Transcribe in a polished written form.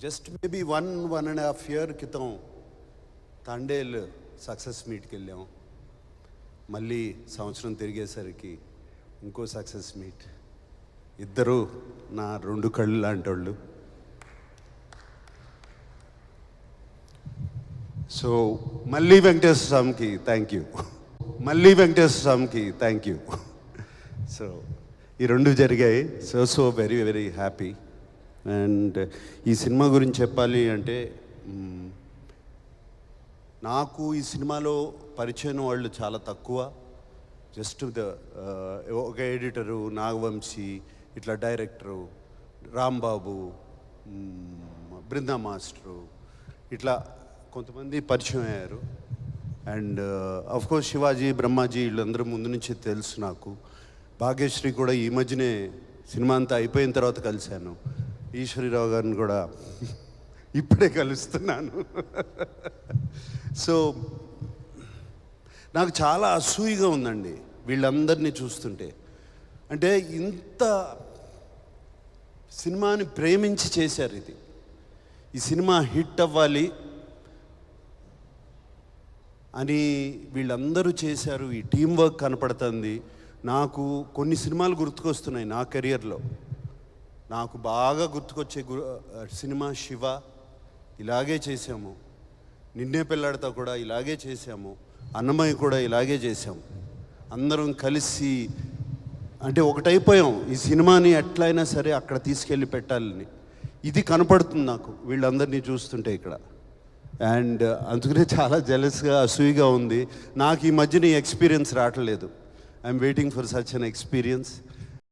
Just maybe 1.5 year క్రితం Thandel success మీట్కి వెళ్ళాం. మళ్ళీ సంవత్సరం తిరిగేసరికి ఇంకో సక్సెస్ మీట్. ఇద్దరు నా 2 కళ్ళు లాంటి వాళ్ళు. సో మళ్ళీ వెంకటేశ్వర స్వామికి థ్యాంక్ యూ, మళ్ళీ వెంకటేశ్వర స్వామికి థ్యాంక్ యూ. సో ఈ 2 జరిగాయి. So very very happy. And ఈ సినిమా గురించి చెప్పాలి అంటే, నాకు ఈ సినిమాలో పరిచయం వాళ్ళు చాలా తక్కువ. జస్ట్ ఒక ఎడిటరు నాగవంశీ, ఇట్లా డైరెక్టరు రాంబాబు, బృందా మాస్టరు, ఇట్లా కొంతమంది పరిచయం అయ్యారు. అండ్ అఫ్కోర్స్ శివాజీ, బ్రహ్మాజీ వీళ్ళందరూ ముందు నుంచి తెలుసు నాకు. భాగ్యశ్రీ కూడా ఈ మధ్యనే సినిమా అంతా అయిపోయిన తర్వాత కలిశాను. ఈశ్వరీరావు గారిని కూడా ఇప్పుడే కలుస్తున్నాను. సో నాకు చాలా అసూయగా ఉందండి వీళ్ళందరినీ చూస్తుంటే. అంటే ఇంత సినిమాని ప్రేమించి చేశారు. ఇది ఈ సినిమా హిట్ అవ్వాలి అని వీళ్ళందరూ చేశారు. ఈ టీం వర్క్ కనపడుతుంది. నాకు కొన్ని సినిమాలు గుర్తుకొస్తున్నాయి నా కెరియర్లో. నాకు బాగా గుర్తుకొచ్చే సినిమా శివ, ఇలాగే చేసాము. నిన్నే పెళ్ళాడతా కూడా ఇలాగే చేసాము. అన్నమయ్య కూడా ఇలాగే చేసాము. అందరం కలిసి అంటే ఒకటైపోయాం. ఈ సినిమాని ఎట్లయినా సరే అక్కడ తీసుకెళ్ళి పెట్టాలని. ఇది కనపడుతుంది నాకు వీళ్ళందరినీ చూస్తుంటే ఇక్కడ. అండ్ అందుకనే చాలా జెలస్గా, అసూయగా ఉంది. నాకు ఈ మధ్యన ఈ ఎక్స్పీరియన్స్ రావట్లేదు. I'm waiting for such an experience.